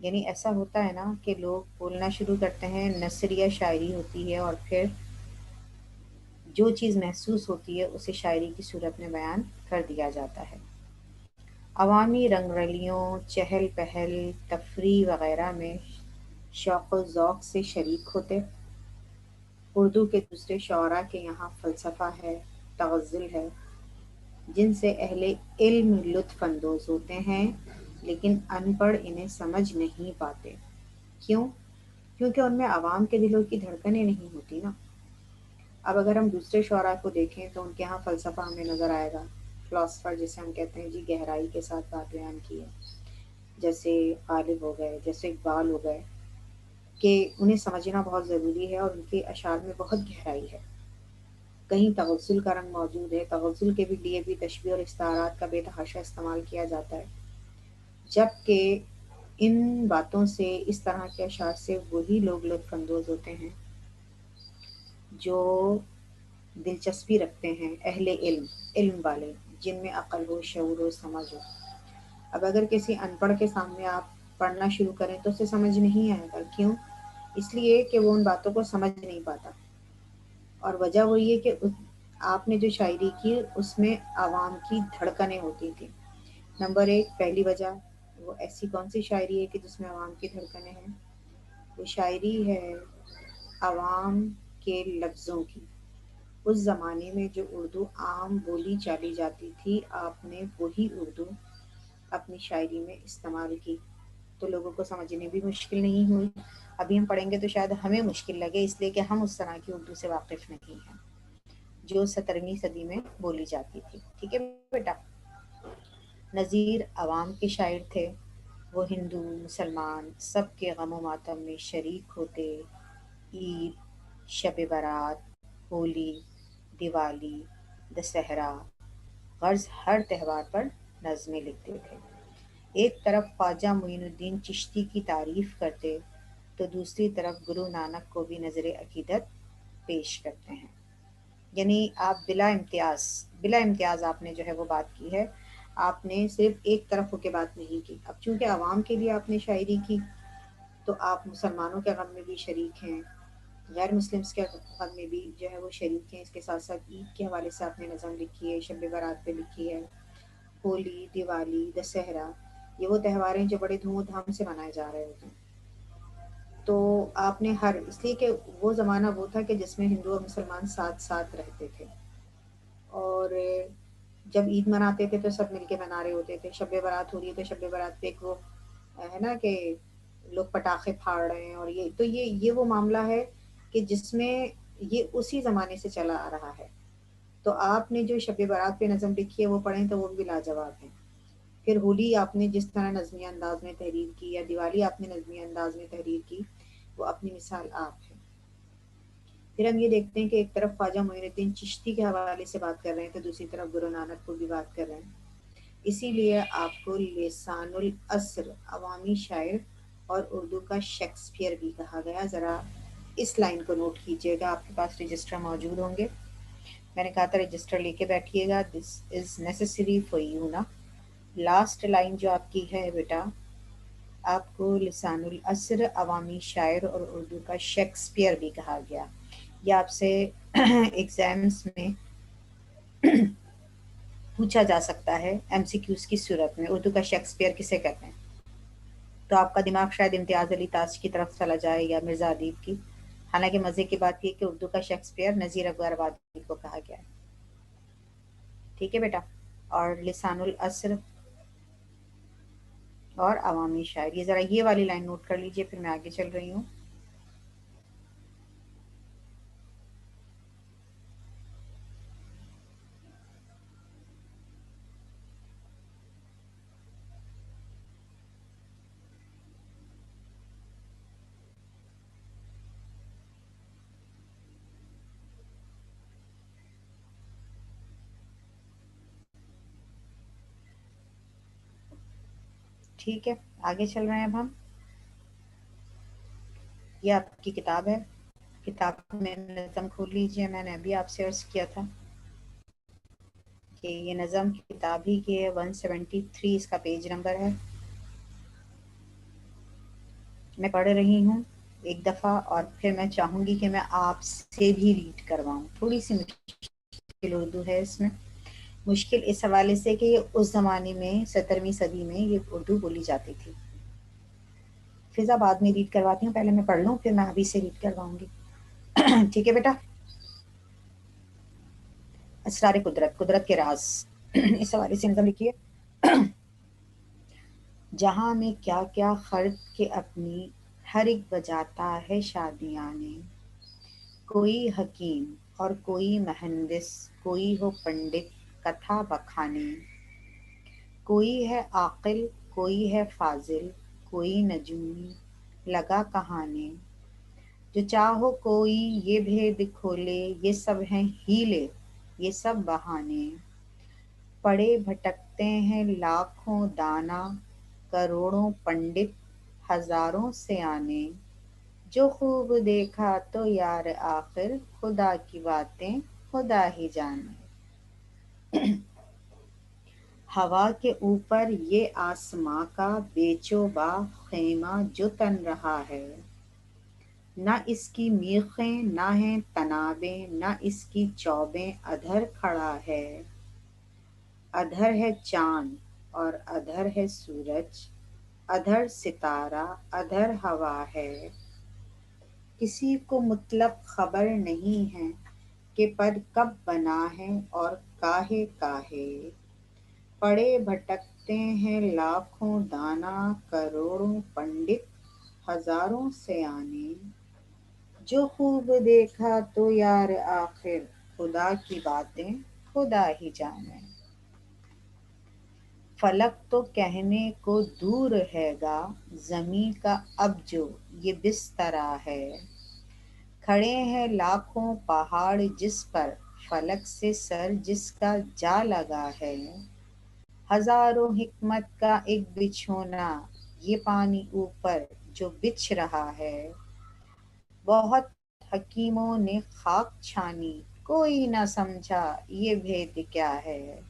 یعنی ایسا ہوتا ہے نا کہ لوگ بولنا شروع کرتے ہیں، نثر یا شاعری ہوتی ہے، اور پھر جو چیز محسوس ہوتی ہے اسے شاعری کی صورت میں بیان کر دیا جاتا ہے۔ عوامی رنگ رلیوں، چہل پہل، تفریح وغیرہ میں شوق و ذوق سے شریک ہوتے۔ اردو کے دوسرے شعراء کے یہاں فلسفہ ہے، تغزل ہے، جن سے اہل علم لطف اندوز ہوتے ہیں، لیکن ان پڑھ انہیں سمجھ نہیں پاتے۔ کیوں؟ کیونکہ ان میں عوام کے دلوں کی دھڑکنیں نہیں ہوتی نا۔ اب اگر ہم دوسرے شعراء کو دیکھیں تو ان کے ہاں فلسفہ ہمیں نظر آئے گا، فلاسفر جسے ہم کہتے ہیں، جی گہرائی کے ساتھ بات بیان کی ہے، جیسے غالب ہو گئے، جیسے اقبال ہو گئے، کہ انہیں سمجھنا بہت ضروری ہے اور ان کے اشعار میں بہت گہرائی ہے۔ کہیں تغزل کا رنگ موجود ہے، تغزل کے بھی لیے بھی تشبیہ اور استعارات کا بے تحاشا استعمال کیا جاتا ہے، جبکہ ان باتوں سے، اس طرح کے اشعار سے وہی لوگ لطف اندوز ہوتے ہیں جو دلچسپی رکھتے ہیں، اہل علم، علم والے، جن میں عقل ہو، شعور ہو، سمجھ ہو۔ اب اگر کسی ان پڑھ کے سامنے آپ پڑھنا شروع کریں تو اسے سمجھ نہیں آئے گا۔ کیوں؟ اس لیے کہ وہ ان باتوں کو سمجھ نہیں پاتا، اور وجہ وہی ہے کہ آپ نے جو شاعری کی اس میں عوام کی دھڑکنیں ہوتی تھیں۔ نمبر ایک، پہلی وجہ، وہ ایسی کون سی شاعری ہے کہ جس میں عوام کی دھڑکنیں ہیں؟ وہ شاعری ہے عوام کے لفظوں کی۔ اس زمانے میں جو اردو عام بولی چالی جاتی تھی، آپ نے وہی اردو اپنی شاعری میں استعمال کی، تو لوگوں کو سمجھنے بھی مشکل نہیں ہوئی۔ ابھی ہم پڑھیں گے تو شاید ہمیں مشکل لگے، اس لیے کہ ہم اس طرح کی اردو سے واقف نہیں ہیں جو 17ویں صدی میں بولی جاتی تھی۔ ٹھیک ہے بیٹا؟ نذیر عوام کے شاعر تھے، وہ ہندو مسلمان سب کے غم و ماتم میں شریک ہوتے، عید، شب برات، ہولی، دیوالی، دسہرہ، غرض ہر تہوار پر نظمیں لکھتے تھے۔ ایک طرف خواجہ معین الدین چشتی کی تعریف کرتے تو دوسری طرف گرو نانک کو بھی نظر عقیدت پیش کرتے ہیں۔ یعنی آپ بلا امتیاز آپ نے جو ہے وہ بات کی ہے، آپ نے صرف ایک طرف ہو کے بات نہیں کی۔ اب چونکہ عوام کے لیے آپ نے شاعری کی تو آپ مسلمانوں کے غم میں بھی شریک ہیں، غیر مسلمس کے غم میں بھی جو ہے وہ شریک ہیں۔ اس کے ساتھ ساتھ عید کے حوالے سے آپ نے نظم لکھی ہے، شب برات پہ لکھی ہے، ہولی، دیوالی، دسہرہ، یہ وہ تہوار ہیں جو بڑے دھوم دھام سے منائے جا رہے ہوتے ہیں۔ تو آپ نے ہر، اس لیے کہ وہ زمانہ وہ تھا کہ جس میں ہندو اور مسلمان ساتھ ساتھ رہتے تھے، اور جب عید مناتے تھے تو سب مل کے منا رہے ہوتے تھے، شب برات ہو رہی ہے تو شب برات پہ ایک وہ ہے نا کہ لوگ پٹاخے پھاڑ رہے ہیں، اور یہ تو یہ وہ معاملہ ہے کہ جس میں یہ اسی زمانے سے چلا آ رہا ہے۔ تو آپ نے جو شب برات پہ نظم لکھی ہے وہ پڑھیں تو وہ بھی لاجواب ہے۔ پھر ہولی آپ نے جس طرح نظمی انداز میں تحریر کی، یا دیوالی آپ نے نظمی انداز میں تحریر کی، وہ اپنی مثال آپ ہے۔ پھر ہم یہ دیکھتے ہیں کہ ایک طرف خواجہ معین الدین چشتی کے حوالے سے بات کر رہے ہیں تو دوسری طرف گرو نانک کو بھی بات کر رہے ہیں۔ اسی لیے آپ کو لسان العصر، عوامی شاعر اور اردو کا شیکسپیئر بھی کہا گیا۔ ذرا اس لائن کو نوٹ کیجئے گا، آپ کے پاس رجسٹر موجود ہوں گے، میں نے کہا تھا رجسٹر لے کے بیٹھیے گا، دس از نیسیسری فار یو نا۔ لاسٹ لائن جو آپ کی ہے بیٹا، آپ کو لسان العصر، عوامی شاعر اور اردو کا شیکسپیئر بھی کہا گیا۔ یہ آپ سے ایگزامس میں پوچھا جا سکتا ہے ایم سی کیوز کی صورت میں، اردو کا شیکسپیئر کسے کہتے ہیں؟ تو آپ کا دماغ شاید امتیاز علی تاج کی طرف چلا جائے یا مرزا ادیب کی، حالانکہ مزے کی بات یہ کہ اردو کا شیکسپیئر نذیر اکبر آبادی کو کہا گیا ہے۔ ٹھیک ہے بیٹا؟ اور لسان العصر اور عوامی شاعر، یہ ذرا یہ والی لائن نوٹ کر لیجئے، پھر میں آگے چل رہی ہوں۔ ٹھیک ہے، آگے چل رہے ہیں اب ہم۔ یہ آپ کی کتاب ہے، کتاب میں نظم کھول لیجئے، میں نے ابھی آپ سے عرض کیا تھا کہ یہ نظم کتاب ہی کی ہے، 173 اس کا پیج نمبر ہے۔ میں پڑھ رہی ہوں ایک دفعہ اور پھر میں چاہوں گی کہ میں آپ سے بھی ریڈ کرواؤں. تھوڑی سی مشکل اردو ہے اس میں. مشکل اس حوالے سے کہ یہ اس زمانے میں 17ویں صدی میں یہ اردو بولی جاتی تھی. فضا بعد میں ریڈ کرواتی ہوں، پہلے میں پڑھ لوں پھر میں ابھی سے ریڈ کرواؤں گی. ٹھیک ہے بیٹا. اسرار قدرت، قدرت کے راز. اس حوالے سے نظم لکھیے. جہاں میں کیا کیا خرد کے اپنی ہر ایک بجاتا ہے شادیاں نے. کوئی حکیم اور کوئی مہندس، کوئی ہو پنڈت کتھا بکھانے. کوئی ہے عاقل کوئی ہے فاضل، کوئی نجومی لگا کہانے. جو چاہو کوئی یہ بھید کھولے، یہ سب ہیں ہیلے یہ سب بہانے. پڑے بھٹکتے ہیں لاکھوں دانا، کروڑوں پنڈت ہزاروں سیانے. جو خوب دیکھا تو یار آخر، خدا کی باتیں خدا ہی جانے. ہوا کے اوپر یہ آسماں کا بیچو با خیمہ جو تن رہا ہے. نہ اس کی میخیں نہ ہیں تنابیں، نہ اس کی چوبیں ادھر کھڑا ہے. ادھر ہے چاند اور ادھر ہے سورج، ادھر ستارہ ادھر ہوا ہے. کسی کو مطلق خبر نہیں ہے کہ پر کب بنا ہے اور کاہے کاہے. پڑے بھٹکتے ہیں لاکھوں دانا، کروڑوں پنڈت ہزاروں سیانے. جو خوب دیکھا تو یار آخر، خدا کی باتیں خدا ہی جانے. فلک تو کہنے کو دور ہے گا، زمیں کا اب جو یہ بسترا ہے. کھڑے ہیں لاکھوں پہاڑ جس پر، فلک سے سر جس کا جا لگا ہے. ہزاروں حکمت کا ایک بچھونا، یہ پانی اوپر جو بچھ رہا ہے. بہت حکیموں نے خاک چھانی، کوئی نہ سمجھا یہ بھید کیا ہے.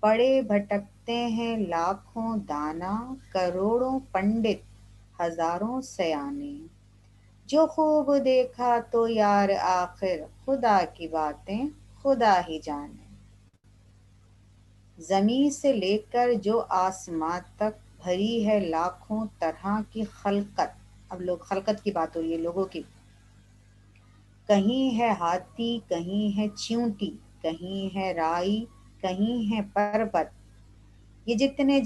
پڑے بھٹکتے ہیں لاکھوں دانا، کروڑوں پنڈت ہزاروں سیانے. جو خوب دیکھا تو یار آخر، خدا کی باتیں خدا ہی جانے. زمیں سے لے کر جو آسماں تک بھری ہے لاکھوں طرح کی خلقت. اب لوگ خلقت کی بات ہو رہی ہے، لوگوں کی. کہیں ہے ہاتھی کہیں ہے چیونٹی، کہیں ہے رائی کہیں ہے پربت. یہ جتنے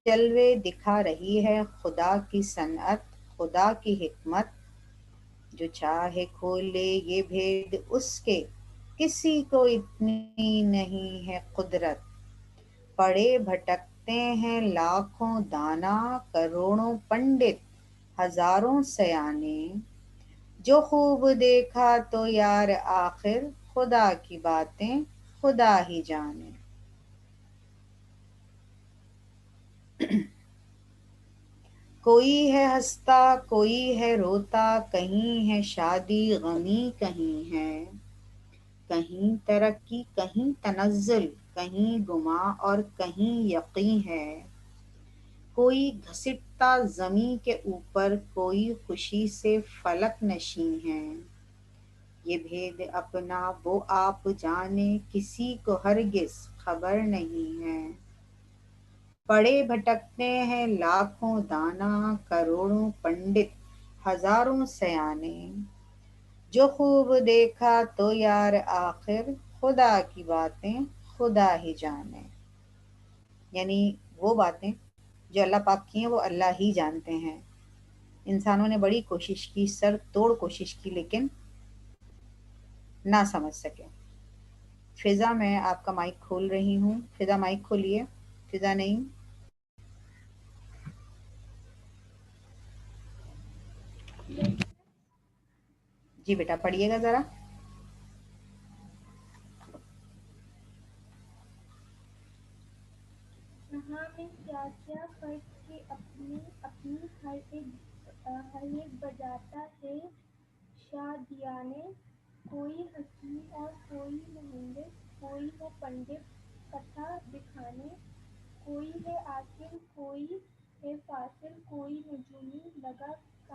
جلوے دکھا رہی ہے خدا کی صنعت، خدا کی حکمت. جو چاہے کھولے یہ بھید اس کے، کسی کو اتنی نہیں ہے قدرت. پڑے بھٹکتے ہیں لاکھوں دانا، کروڑوں پنڈت ہزاروں سیانے. جو خوب دیکھا تو یار آخر، خدا کی باتیں خدا ہی جانے. کوئی ہے ہنستا کوئی ہے روتا، کہیں ہے شادی غمی کہیں ہے. کہیں ترقی کہیں تنزل، کہیں گماں اور کہیں یقیں ہے. کوئی گھسٹتا زمیں کے اوپر، کوئی خوشی سے فلک نشیں ہے. یہ بھید اپنا وہ آپ جانے، کسی کو ہرگز خبر نہیں ہے. پڑے بھٹکتے ہیں لاکھوں دانا، کروڑوں پنڈت ہزاروں سیانے. جو خوب دیکھا تو یار آخر، خدا کی باتیں خدا ہی جانے. یعنی وہ باتیں جو اللہ پاک کی ہیں وہ اللہ ہی جانتے ہیں. انسانوں نے بڑی کوشش کی، سر توڑ کوشش کی، لیکن نہ سمجھ سکے. فضا میں آپ کا مائک کھول رہی ہوں. فضا مائک کھولیے. فضا نہیں. جی بیٹا پڑھیے گا ذرا. جہاں میں کیا کیا خرچ کے اپنی اپنی ہر ایک بجاتا ہے شادیانے. کوئی حکیم اور کوئی مہندس، کوئی ہے پنڈت کتھا بکھانے. کوئی ہے عاقل کوئی ہے فاضل، کوئی نجومی لگا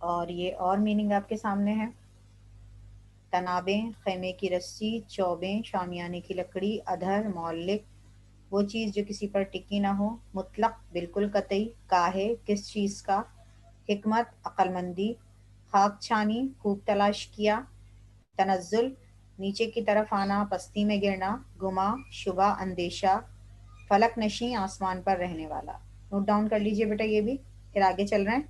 اور یہ اور میننگ آپ کے سامنے ہے. تنابیں، خیمے کی رسی، چوبیں، شامیانے کی لکڑی، ادھر، معلق، وہ چیز جو کسی پر ٹکی نہ ہو. مطلق، بالکل قطعی. کاہے، کس چیز کا. حکمت، عقل مندی. خاک چھانی، خوب تلاش کیا. تنزل، نیچے کی طرف آنا، پستی میں گرنا. گما، شبہ، اندیشہ. فلک نشیں، آسمان پر رہنے والا. نوٹ ڈاؤن کر لیجئے بیٹا یہ بھی، پھر آگے چل رہے ہیں.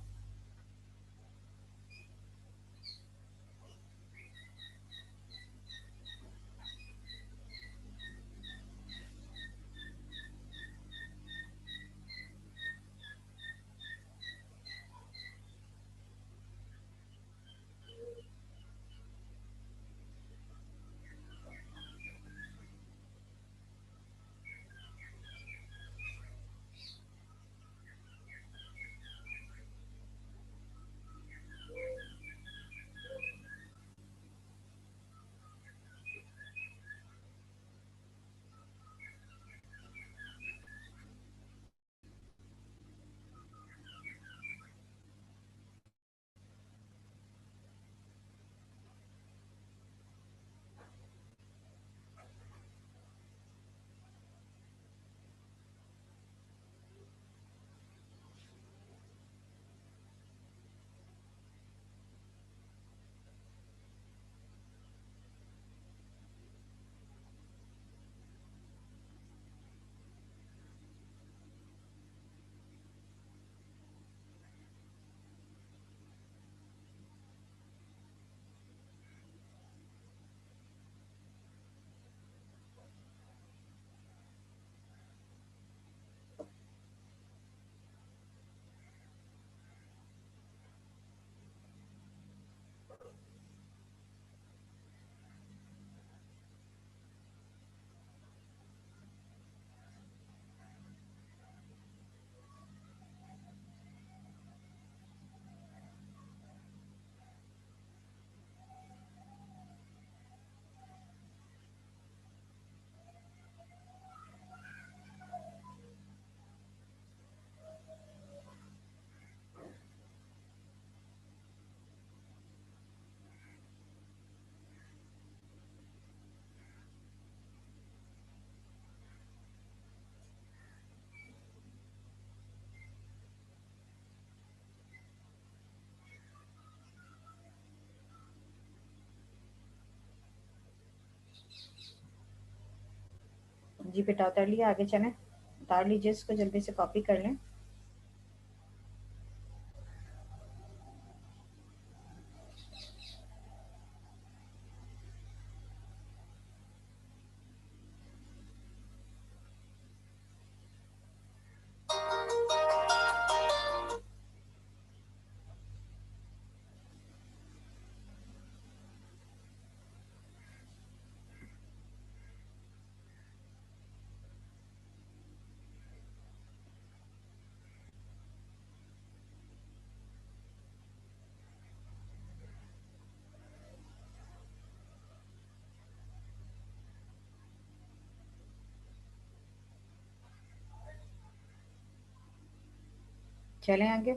جی بیٹا اتار لیے، آگے چلیں. اتار لیجیے اس کو، جلدی سے کاپی کر لیں. چلیں آگے.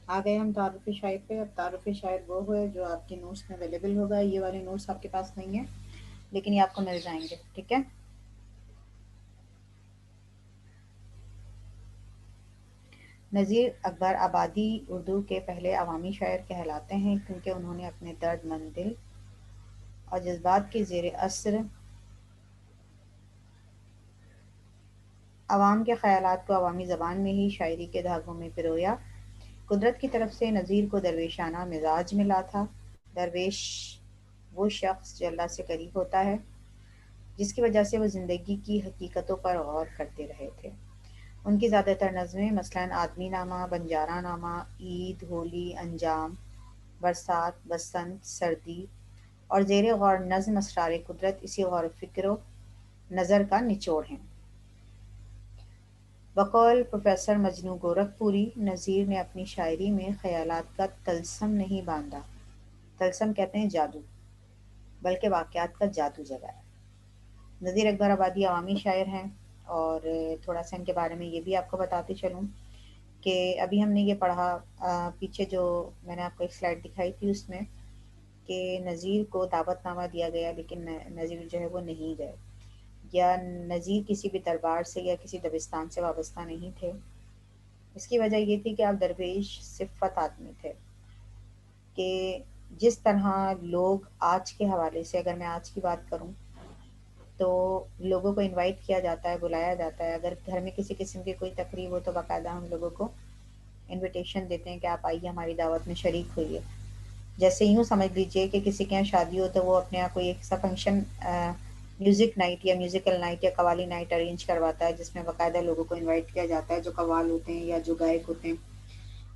آ گئے ہم تعارف شاعر پہ. اب تعارف شاعر وہ ہے جو آپ کے نوٹس میں اویلیبل ہوگا. یہ والے نوٹس آپ کے پاس نہیں ہیں لیکن یہ آپ کو مل جائیں گے. ٹھیک ہے. نذیر اکبر آبادی اردو کے پہلے عوامی شاعر کہلاتے ہیں کیونکہ انہوں نے اپنے درد مند دل اور جذبات کے زیر اثر عوام کے خیالات کو عوامی زبان میں ہی شاعری کے دھاگوں میں پرویا۔ قدرت کی طرف سے نذیر کو درویشانہ مزاج ملا تھا۔ درویش وہ شخص جو اللہ سے قریب ہوتا ہے، جس کی وجہ سے وہ زندگی کی حقیقتوں پر غور کرتے رہے تھے۔ ان کی زیادہ تر نظمیں مثلاً آدمی نامہ، بنجارہ نامہ، عید، ہولی، انجام، برسات، بسنت، سردی اور زیر غور نظم اسرار قدرت اسی غور و فکر و نظر کا نچوڑ ہیں۔ بقول پروفیسر مجنو گورکھپوری، نذیر نے اپنی شاعری میں خیالات کا طلسم نہیں باندھا۔ طلسم کہتے ہیں جادو، بلکہ واقعات کا جادو جگایا۔ نذیر اکبر آبادی عوامی شاعر ہیں، اور تھوڑا سا ان کے بارے میں یہ بھی آپ کو بتاتے چلوں کہ ابھی ہم نے یہ پڑھا پیچھے جو میں نے آپ کو ایک سلائڈ دکھائی تھی اس میں کہ نذیر کو دعوت نامہ دیا گیا لیکن نذیر جو ہے وہ نہیں گئے، یا نذیر کسی بھی دربار سے یا کسی دبستان سے وابستہ نہیں تھے۔ اس کی وجہ یہ تھی کہ آپ درویش صفت آدمی تھے، کہ جس طرح لوگ آج کے حوالے سے، اگر میں آج کی بات کروں تو لوگوں کو انوائٹ کیا جاتا ہے، بلایا جاتا ہے، اگر گھر میں کسی قسم کی کوئی تقریب ہو تو باقاعدہ ہم لوگوں کو انویٹیشن دیتے ہیں کہ آپ آئیے ہماری دعوت میں شریک ہوئیے۔ جیسے یوں سمجھ لیجئے کہ کسی کے یہاں شادی ہو تو وہ اپنے یہاں کوئی ایک سا فنکشن میوزک نائٹ یا میوزیکل نائٹ یا قوالی نائٹ ارینج کرواتا ہے، جس میں باقاعدہ لوگوں کو انوائٹ کیا جاتا ہے جو قوال ہوتے ہیں یا جو گائک ہوتے ہیں،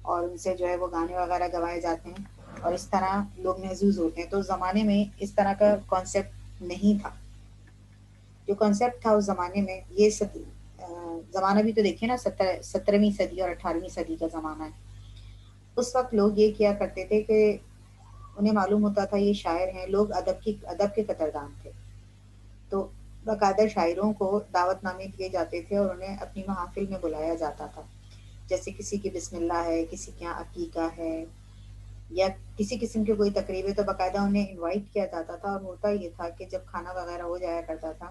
اور ان سے جو ہے وہ گانے وغیرہ گوائے جاتے ہیں اور اس طرح لوگ محظوظ ہوتے ہیں۔ تو اس زمانے میں اس طرح کا کانسیپٹ نہیں تھا۔ جو کانسیپٹ تھا اس زمانے میں، یہ زمانہ بھی تو دیکھیں نا، 17ویں صدی اور 18ویں صدی کا زمانہ ہے۔ اس وقت لوگ یہ کیا کرتے تھے کہ انہیں معلوم ہوتا تھا یہ شاعر ہیں، لوگ ادب کے قدردان تھے، تو باقاعدہ شاعروں کو دعوت نامے دیے جاتے تھے اور انہیں اپنی محافل میں بلایا جاتا تھا۔ جیسے کسی کی بسم اللہ ہے، کسی کے یہاں عقیقہ ہے یا کسی قسم کی کوئی تقریب ہے تو باقاعدہ انہیں انوائٹ کیا جاتا تھا، اور ہوتا یہ تھا کہ جب کھانا وغیرہ ہو جایا کرتا تھا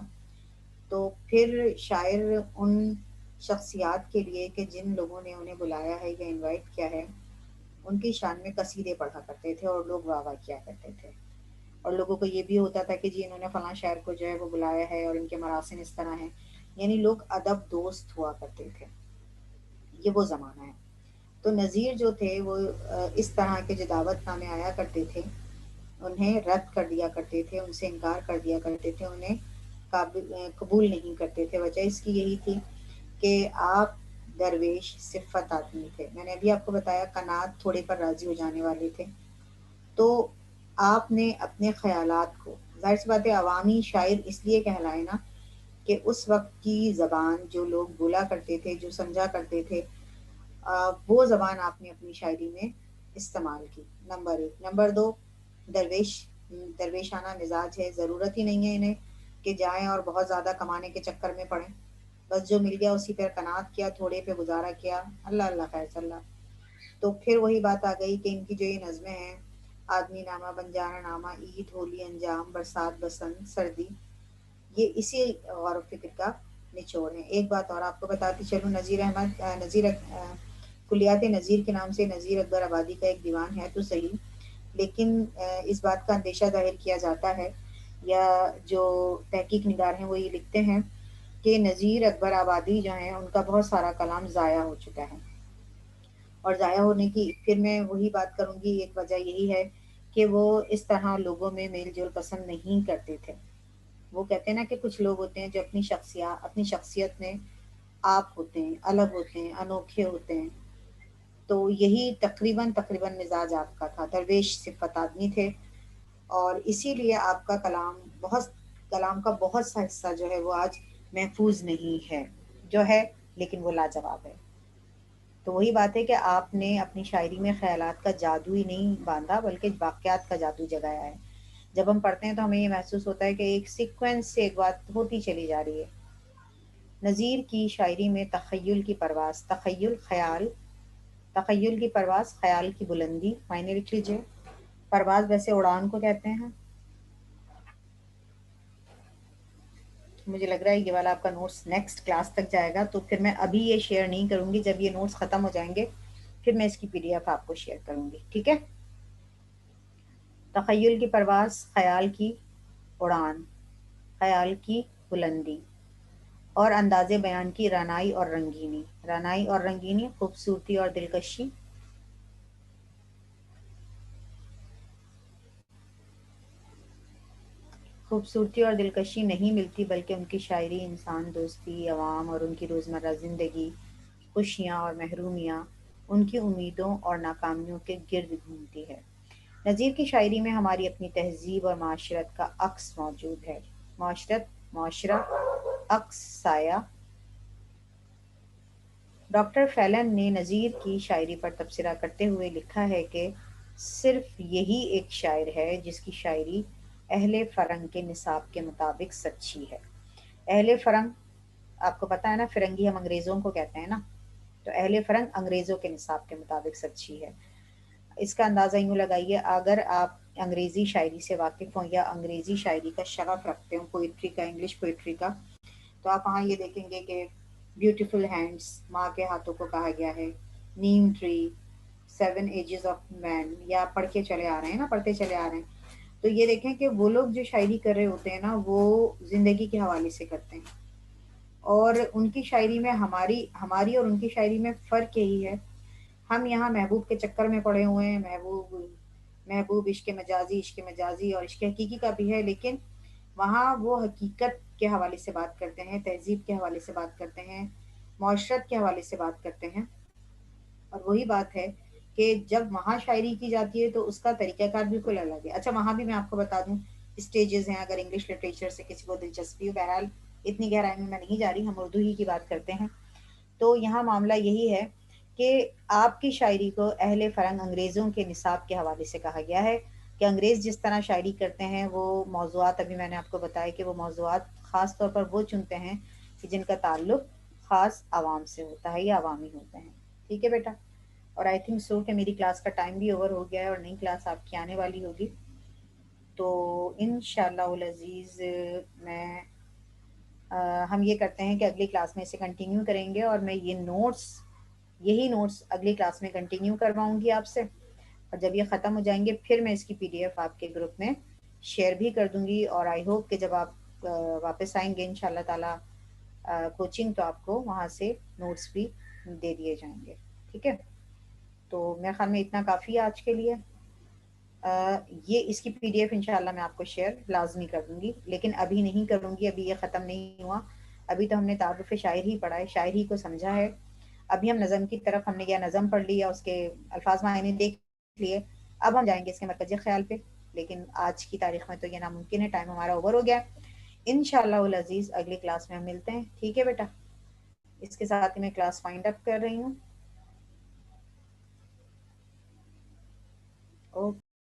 تو پھر شاعر ان شخصیات کے لیے کہ جن لوگوں نے انہیں بلایا ہے یا انوائٹ کیا ہے ان کی شان میں قصیدے پڑھا کرتے تھے اور لوگ واہ واہ کیا کرتے تھے۔ اور لوگوں کو یہ بھی ہوتا تھا کہ جی انہوں نے فلاں شاعر کو جو ہے وہ بلایا ہے اور ان کے مراسم اس طرح ہیں، یعنی لوگ ادب دوست ہوا کرتے تھے۔ یہ وہ زمانہ ہے۔ تو نذیر جو تھے وہ اس طرح کے جو دعوت نامے آیا کرتے تھے انہیں رد کر دیا کرتے تھے، ان سے انکار کر دیا کرتے تھے، انہیں قبول نہیں کرتے تھے۔ وجہ اس کی یہی تھی کہ آپ درویش صفت آدمی تھے، میں نے ابھی آپ کو بتایا قناعت تھوڑے پر راضی ہو جانے والے تھے، تو آپ نے اپنے خیالات کو، ظاہر سی بات ہے عوامی شاعر اس لیے کہلائے نا کہ اس وقت کی زبان جو لوگ بولا کرتے تھے، جو سمجھا کرتے تھے، وہ زبان آپ نے اپنی شاعری میں استعمال کی، نمبر ایک۔ نمبر دو، درویشانہ مزاج ہے، ضرورت ہی نہیں ہے انہیں کہ جائیں اور بہت زیادہ کمانے کے چکر میں پڑیں، بس جو مل گیا اسی پر قناعت کیا، تھوڑے پہ گزارا کیا، اللہ اللہ خیر چل رہا۔ تو پھر وہی بات آ گئی کہ ان کی جو یہ نظمیں ہیں، آدمی نامہ، بنجارہ نامہ، عید، ہولی، انجام، برسات، بسنت، سردی، یہ اسی غور و فکر کا نچوڑ ہے۔ ایک بات اور آپ کو بتاتی چلوں، کلیات نذیر کے نام سے نذیر اکبر آبادی کا ایک دیوان ہے تو صحیح، لیکن اس بات کا اندیشہ ظاہر کیا جاتا ہے یا جو تحقیق نگار ہیں وہ یہ لکھتے ہیں کہ نذیر اکبر آبادی جو ہیں ان کا بہت سارا کلام ضائع ہو چکا ہے، اور ضائع ہونے کی پھر میں وہی بات کروں گی، ایک وجہ یہی ہے کہ وہ اس طرح لوگوں میں میل جول پسند نہیں کرتے تھے۔ وہ کہتے ہیں نا کہ کچھ لوگ ہوتے ہیں جو اپنی شخصیت میں آپ ہوتے ہیں، الگ ہوتے ہیں، انوکھے ہوتے ہیں، تو یہی تقریباً مزاج آپ کا تھا، درویش صفت آدمی تھے، اور اسی لیے آپ کا کلام کا بہت سا حصہ جو ہے وہ آج محفوظ نہیں ہے، جو ہے لیکن وہ لاجواب ہے۔ تو وہی بات ہے کہ آپ نے اپنی شاعری میں خیالات کا جادو ہی نہیں باندھا بلکہ واقعات کا جادو جگایا ہے۔ جب ہم پڑھتے ہیں تو ہمیں یہ محسوس ہوتا ہے کہ ایک سیکوینس سے ایک بات ہوتی چلی جا رہی ہے۔ نذیر کی شاعری میں تخیل کی پرواز، تخیل کی پرواز، خیال کی بلندی، معنی لکھ لیجئے۔ پرواز ویسے اڑان کو کہتے ہیں، مجھے لگ رہا ہے یہ والا آپ کا نوٹس نیکسٹ کلاس تک جائے گا، تو پھر میں ابھی یہ شیئر نہیں کروں گی، جب یہ نوٹس ختم ہو جائیں گے پھر میں اس کی PDF آپ کو شیئر کروں گی، ٹھیک ہے؟ تخیل کی پرواز، خیال کی اڑان، خیال کی بلندی اور انداز بیان کی رانائی اور رنگینی، رانائی اور رنگینی، خوبصورتی اور دلکشی، خوبصورتی اور دلکشی نہیں ملتی، بلکہ ان کی شاعری انسان دوستی، عوام اور ان کی روزمرہ زندگی، خوشیاں اور محرومیاں، ان کی امیدوں اور ناکامیوں کے گرد گھومتی ہے۔ نظیر کی شاعری میں ہماری اپنی تہذیب اور معاشرت کا عکس موجود ہے۔ معاشرہ، عکس، سایہ۔ ڈاکٹر فیلن نے نظیر کی شاعری پر تبصرہ کرتے ہوئے لکھا ہے کہ صرف یہی ایک شاعر ہے جس کی شاعری اہل فرنگ کے نصاب کے مطابق سچی ہے۔ اہل فرنگ، آپ کو پتہ ہے نا، فرنگی ہم انگریزوں کو کہتے ہیں نا، تو اہل فرنگ انگریزوں کے نصاب کے مطابق سچی ہے۔ اس کا اندازہ یوں لگائیے، اگر آپ انگریزی شاعری سے واقف ہوں یا انگریزی شاعری کا شغف رکھتے ہوں، پوئٹری کا، انگلش پوئٹری کا، تو آپ وہاں یہ دیکھیں گے کہ بیوٹیفل ہینڈس ماں کے ہاتھوں کو کہا گیا ہے، نیم ٹری، سیون ایجز آف مین، یا پڑھتے چلے آ رہے ہیں، تو یہ دیکھیں کہ وہ لوگ جو شاعری کر رہے ہوتے ہیں نا، وہ زندگی کے حوالے سے کرتے ہیں، اور ان کی شاعری میں ہماری اور ان کی شاعری میں فرق یہی ہے، ہم یہاں محبوب کے چکر میں پڑے ہوئے ہیں، محبوب عشق مجازی اور عشق حقیقی کا بھی ہے، لیکن وہاں وہ حقیقت کے حوالے سے بات کرتے ہیں، تہذیب کے حوالے سے بات کرتے ہیں، معاشرت کے حوالے سے بات کرتے ہیں۔ اور وہی بات ہے کہ جب وہاں شاعری کی جاتی ہے تو اس کا طریقہ کار بالکل الگ ہے۔ اچھا، وہاں بھی میں آپ کو بتا دوں اسٹیجز ہیں، اگر انگلش لٹریچر سے کسی کو دلچسپی ہو، بہرحال اتنی گہرائی میں نہیں جا رہی، ہم اردو ہی کی بات کرتے ہیں۔ تو یہاں معاملہ یہی ہے کہ آپ کی شاعری کو اہل فرنگ انگریزوں کے نصاب کے حوالے سے کہا گیا ہے کہ انگریز جس طرح شاعری کرتے ہیں، وہ موضوعات، ابھی میں نے آپ کو بتایا کہ وہ موضوعات خاص طور پر وہ چنتے ہیں کہ جن کا تعلق خاص عوام سے ہوتا ہے یا عوامی ہوتے ہیں، ٹھیک ہے بیٹا؟ اور آئی تھنک سو کہ میری کلاس کا ٹائم بھی اوور ہو گیا ہے اور نئی کلاس آپ کی آنے والی ہوگی، تو انشاءاللہ العزیز میں ہم یہ کرتے ہیں کہ اگلی کلاس میں اسے کنٹینیو کریں گے، اور میں یہی نوٹس اگلی کلاس میں کنٹینیو کرواؤں گی آپ سے، اور جب یہ ختم ہو جائیں گے پھر میں اس کی PDF آپ کے گروپ میں شیئر بھی کر دوں گی، اور آئی ہوپ کہ جب آپ واپس آئیں گے انشاءاللہ تعالی کوچنگ، تو آپ کو وہاں سے نوٹس بھی دے دیے جائیں گے، ٹھیک ہے؟ تو میرے خیال میں اتنا کافی ہے آج کے لیے۔ یہ اس کی PDF انشاءاللہ میں آپ کو شیئر لازمی کر دوں گی، لیکن ابھی نہیں کروں گی، ابھی یہ ختم نہیں ہوا، ابھی تو ہم نے تعارف شاعر ہی پڑھا ہے، شاعری کو سمجھا ہے، ابھی ہم نظم کی طرف، ہم نے یا نظم پڑھ لی یا اس کے الفاظ معنی دیکھ لیے، اب ہم جائیں گے اس کے مرکزی خیال پہ، لیکن آج کی تاریخ میں تو یہ ناممکن ہے، ٹائم ہمارا اوور ہو گیا۔ انشاءاللہ العزیز اگلی کلاس میں ہم ملتے ہیں، ٹھیک ہے بیٹا؟ اس کے ساتھ ہی میں کلاس فائنڈ اپ کر رہی ہوں۔